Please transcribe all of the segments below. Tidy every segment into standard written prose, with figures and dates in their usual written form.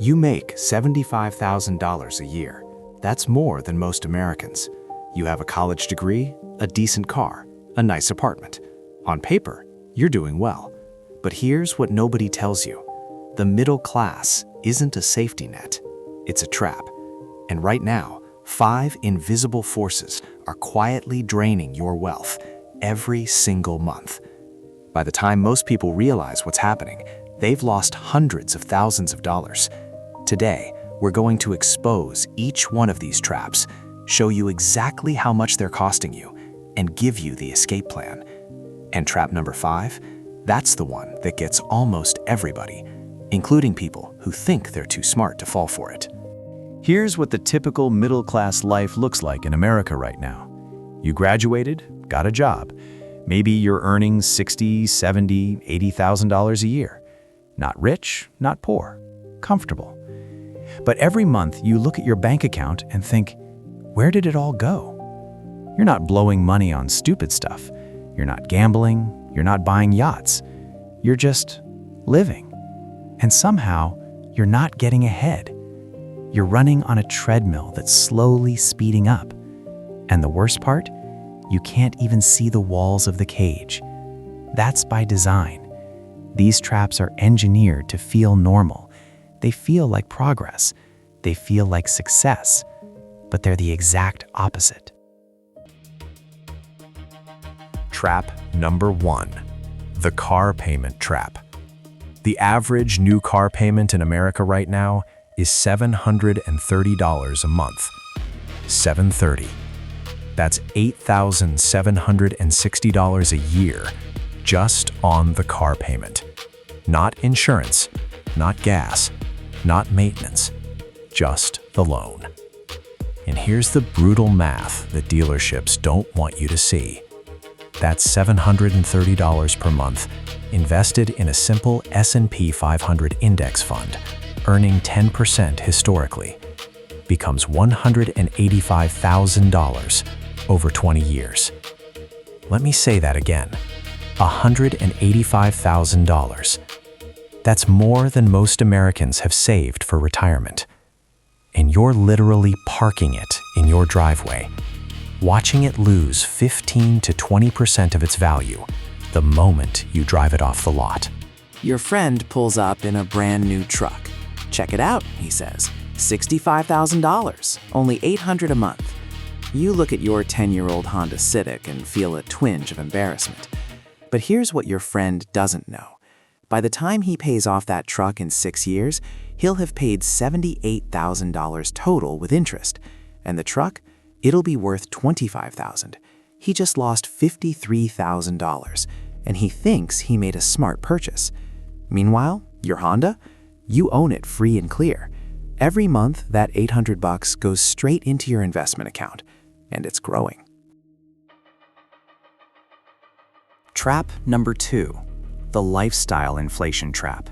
You make $75,000 a year. That's more than most Americans. You have a college degree, a decent car, a nice apartment. On paper, you're doing well. But here's what nobody tells you. The middle class isn't a safety net. It's a trap. And right now, 5 invisible forces are quietly draining your wealth every single month. By the time most people realize what's happening, they've lost hundreds of thousands of dollars. Today, we're going to expose each one of these traps, show you exactly how much they're costing you, and give you the escape plan. And trap number 5, that's the one that gets almost everybody, including people who think they're too smart to fall for it. Here's what the typical middle-class life looks like in America right now. You graduated, got a job. Maybe you're earning $60,000, $70,000, $80,000 a year. Not rich, not poor, comfortable. But every month you look at your bank account and think, where did it all go? You're not blowing money on stupid stuff. You're not gambling. You're not buying yachts. You're just living. And somehow, you're not getting ahead. You're running on a treadmill that's slowly speeding up. And the worst part? You can't even see the walls of the cage. That's by design. These traps are engineered to feel normal. They feel like progress. They feel like success. But they're the exact opposite. Trap number 1, the car payment trap. The average new car payment in America right now is $730 a month. $730. That's $8,760 a year just on the car payment. Not insurance, not gas, not maintenance, just the loan. And here's the brutal math that dealerships don't want you to see. That's $730 per month invested in a simple S&P 500 index fund, earning 10% historically, becomes $185,000 over 20 years. Let me say that again, $185,000. That's more than most Americans have saved for retirement. And you're literally parking it in your driveway, watching it lose 15 to 20% of its value the moment you drive it off the lot. Your friend pulls up in a brand new truck. Check it out, he says. $65,000, only $800 a month. You look at your 10-year-old Honda Civic and feel a twinge of embarrassment. But here's what your friend doesn't know. By the time he pays off that truck in 6 years, he'll have paid $78,000 total with interest. And the truck, it'll be worth $25,000. He just lost $53,000, and he thinks he made a smart purchase. Meanwhile, your Honda, you own it free and clear. Every month, that $800 goes straight into your investment account, and it's growing. Trap number 2, the lifestyle inflation trap.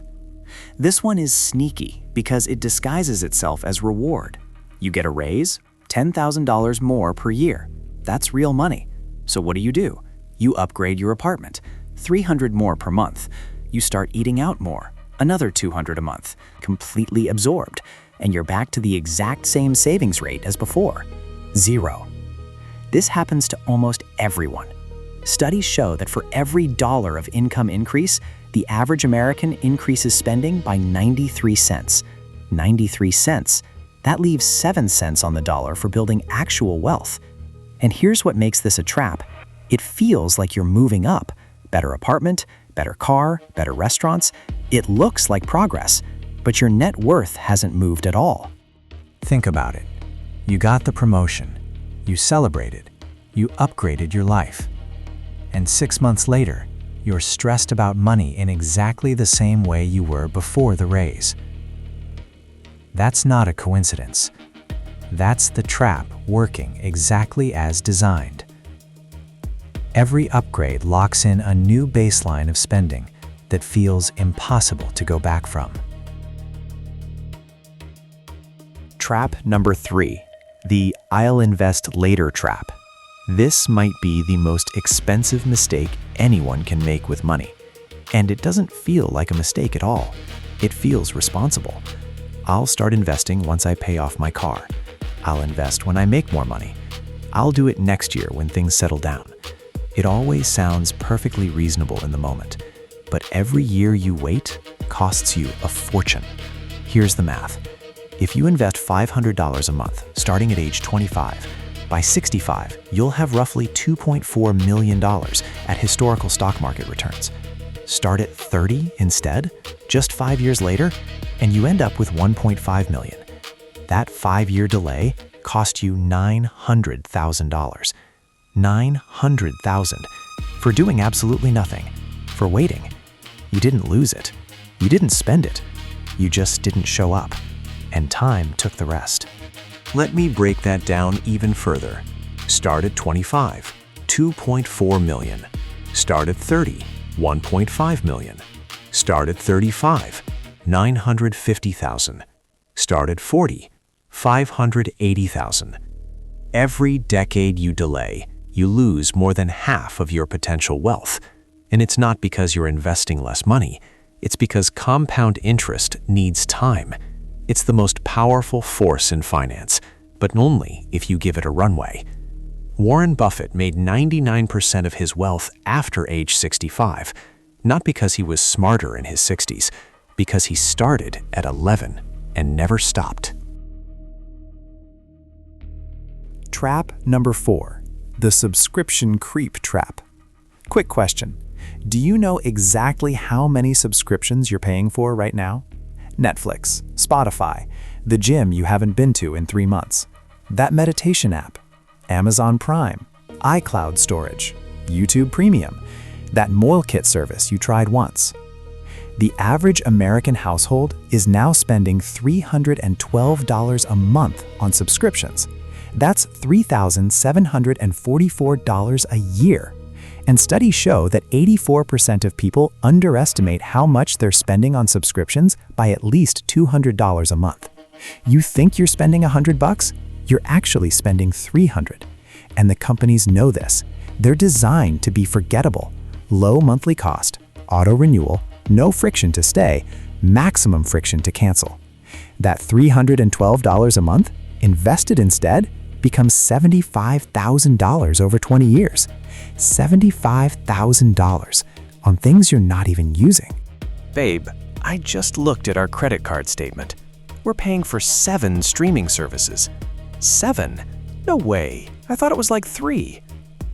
This one is sneaky because it disguises itself as reward. You get a raise, $10,000 more per year. That's real money. So what do? You upgrade your apartment, $300 more per month. You start eating out more, another $200 a month, completely absorbed, and you're back to the exact same savings rate as before, 0. This happens to almost everyone. Studies show that for every dollar of income increase, the average American increases spending by 93 cents. 93 cents. That leaves 7 cents on the dollar for building actual wealth. And here's what makes this a trap. It feels like you're moving up. Better apartment, better car, better restaurants. It looks like progress, but your net worth hasn't moved at all. Think about it. You got the promotion. You celebrated. You upgraded your life. And 6 months later, you're stressed about money in exactly the same way you were before the raise. That's not a coincidence. That's the trap working exactly as designed. Every upgrade locks in a new baseline of spending that feels impossible to go back from. Trap number 3, the I'll invest later trap. This might be the most expensive mistake anyone can make with money. And it doesn't feel like a mistake at all. It feels responsible. I'll start investing once I pay off my car. I'll invest when I make more money. I'll do it next year when things settle down. It always sounds perfectly reasonable in the moment, but every year you wait costs you a fortune. Here's the math. If you invest $500 a month, starting at age 25, by 65, you'll have roughly $2.4 million at historical stock market returns. Start at 30 instead, just 5 years later, and you end up with $1.5 million. That 5-year delay cost you $900,000. $900,000 for doing absolutely nothing, for waiting. You didn't lose it. You didn't spend it. You just didn't show up. And time took the rest. Let me break that down even further. Start at 25, $2.4 million. Start at 30, $1.5 million. Start at 35, $950,000. Start at 40, $580,000. Every decade you delay, you lose more than half of your potential wealth. And it's not because you're investing less money. It's because compound interest needs time. It's the most powerful force in finance, but only if you give it a runway. Warren Buffett made 99% of his wealth after age 65, not because he was smarter in his 60s, because he started at 11 and never stopped. Trap number 4, the subscription creep trap. Quick question. Do you know exactly how many subscriptions you're paying for right now? Netflix, Spotify, the gym you haven't been to in 3 months, that meditation app, Amazon Prime, iCloud storage, YouTube Premium, that meal kit service you tried once. The average American household is now spending $312 a month on subscriptions. That's $3,744 a year. And studies show that 84% of people underestimate how much they're spending on subscriptions by at least $200 a month. You think you're spending $100? You're actually spending $300. And the companies know this. They're designed to be forgettable. Low monthly cost, auto renewal, no friction to stay, maximum friction to cancel. That $312 a month, invested instead, becomes $75,000 over 20 years. $75,000 on things you're not even using. Babe, I just looked at our credit card statement. We're paying for 7 streaming services. 7? No way. I thought it was like 3.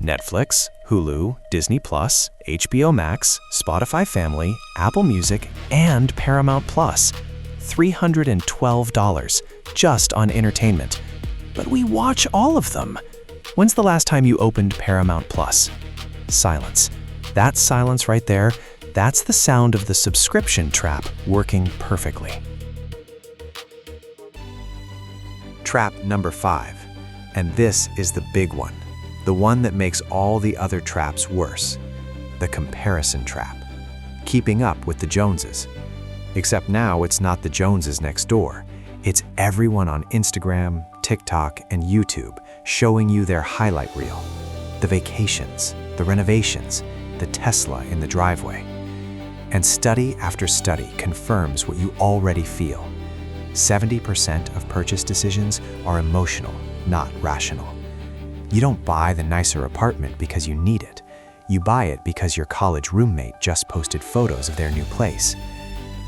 Netflix, Hulu, Disney+, HBO Max, Spotify Family, Apple Music, and Paramount+. $312 just on entertainment. But we watch all of them. When's the last time you opened Paramount+? Silence. That silence right there, that's the sound of the subscription trap working perfectly. Trap number 5. And this is the big one. The one that makes all the other traps worse. The comparison trap. Keeping up with the Joneses. Except now it's not the Joneses next door. It's everyone on Instagram, TikTok, and YouTube showing you their highlight reel. The vacations, the renovations, the Tesla in the driveway. And study after study confirms what you already feel. 70% of purchase decisions are emotional, not rational. You don't buy the nicer apartment because you need it. You buy it because your college roommate just posted photos of their new place.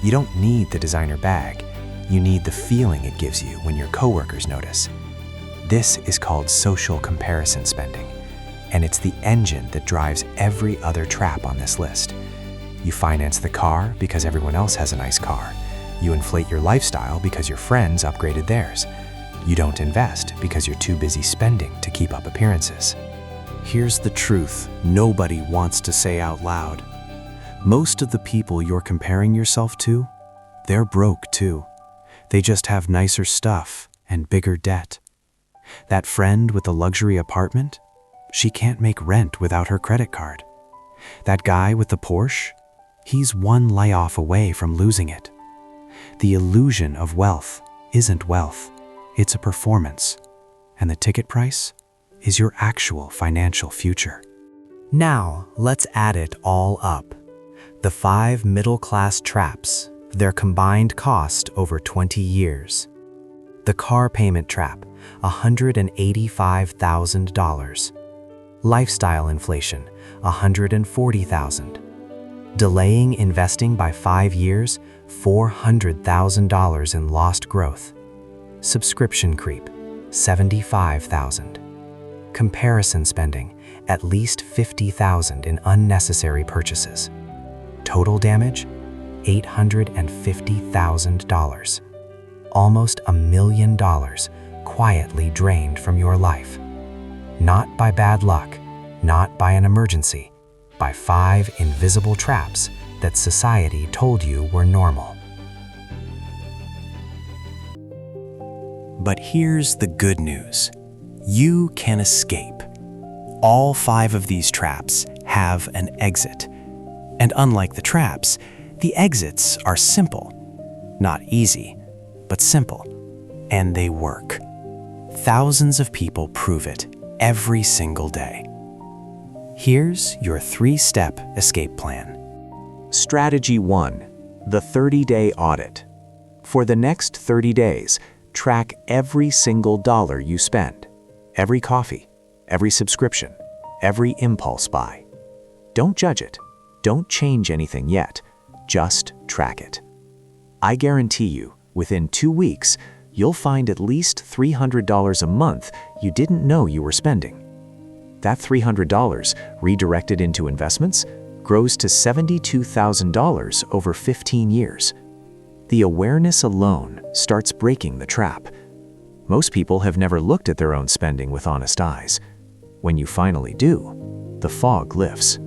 You don't need the designer bag. You need the feeling it gives you when your coworkers notice. This is called social comparison spending, and it's the engine that drives every other trap on this list. You finance the car because everyone else has a nice car. You inflate your lifestyle because your friends upgraded theirs. You don't invest because you're too busy spending to keep up appearances. Here's the truth nobody wants to say out loud. Most of the people you're comparing yourself to, they're broke too. They just have nicer stuff and bigger debt. That friend with the luxury apartment, she can't make rent without her credit card. That guy with the Porsche, he's one layoff away from losing it. The illusion of wealth isn't wealth, it's a performance. And the ticket price is your actual financial future. Now, let's add it all up. The 5 middle-class traps, their combined cost over 20 years. The car payment trap, $185,000. Lifestyle inflation, $140,000. Delaying investing by 5 years, $400,000 in lost growth. Subscription creep, $75,000. Comparison spending, at least $50,000 in unnecessary purchases. Total damage, $850,000. Almost $1 million quietly drained from your life. Not by bad luck, not by an emergency, by 5 invisible traps that society told you were normal. But here's the good news. You can escape. All 5 of these traps have an exit. And unlike the traps, the exits are simple. Not easy, but simple. And they work. Thousands of people prove it every single day. Here's your 3-step escape plan. Strategy 1, the 30-day audit. For the next 30 days, track every single dollar you spend. Every coffee, every subscription, every impulse buy. Don't judge it. Don't change anything yet. Just track it. I guarantee you, within 2 weeks, you'll find at least $300 a month you didn't know you were spending. That $300 redirected into investments grows to $72,000 over 15 years. The awareness alone starts breaking the trap. Most people have never looked at their own spending with honest eyes. When you finally do, the fog lifts.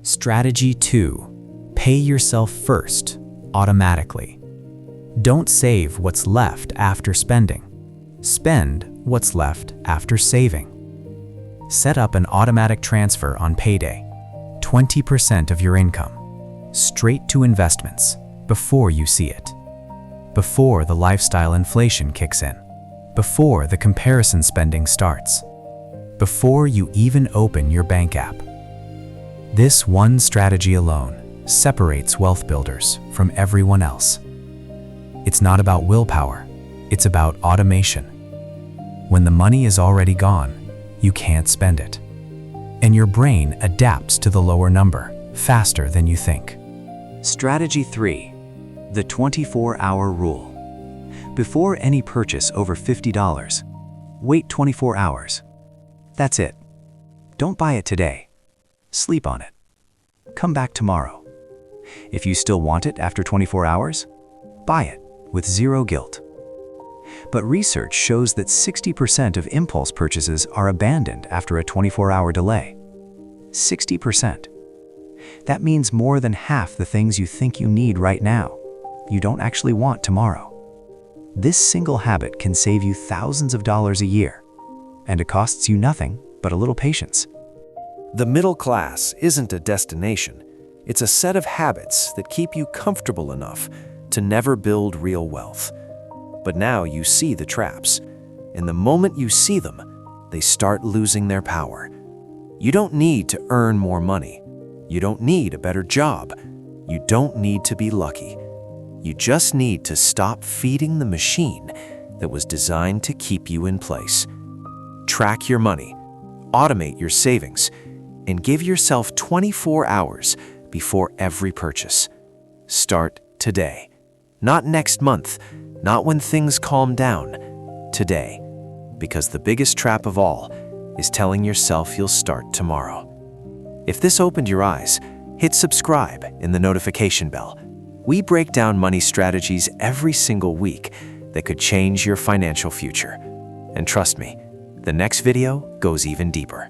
Strategy 2. Pay yourself first, automatically. Don't save what's left after spending. Spend what's left after saving. Set up an automatic transfer on payday, 20% of your income, straight to investments before you see it. Before the lifestyle inflation kicks in. Before the comparison spending starts. Before you even open your bank app. This one strategy alone separates wealth builders from everyone else. It's not about willpower, it's about automation. When the money is already gone, you can't spend it. And your brain adapts to the lower number faster than you think. Strategy 3, the 24-hour rule. Before any purchase over $50, wait 24 hours. That's it. Don't buy it today. Sleep on it. Come back tomorrow. If you still want it after 24 hours, buy it with zero guilt. But research shows that 60% of impulse purchases are abandoned after a 24-hour delay. 60%. That means more than half the things you think you need right now, you don't actually want tomorrow. This single habit can save you thousands of dollars a year, and it costs you nothing but a little patience. The middle class isn't a destination. It's a set of habits that keep you comfortable enough to never build real wealth. But now you see the traps, and the moment you see them, they start losing their power. You don't need to earn more money. You don't need a better job. You don't need to be lucky. You just need to stop feeding the machine that was designed to keep you in place. Track your money, automate your savings, and give yourself 24 hours before every purchase. Start today. Not next month, not when things calm down. Today. Because the biggest trap of all is telling yourself you'll start tomorrow. If this opened your eyes, hit subscribe in the notification bell. We break down money strategies every single week that could change your financial future. And trust me, the next video goes even deeper.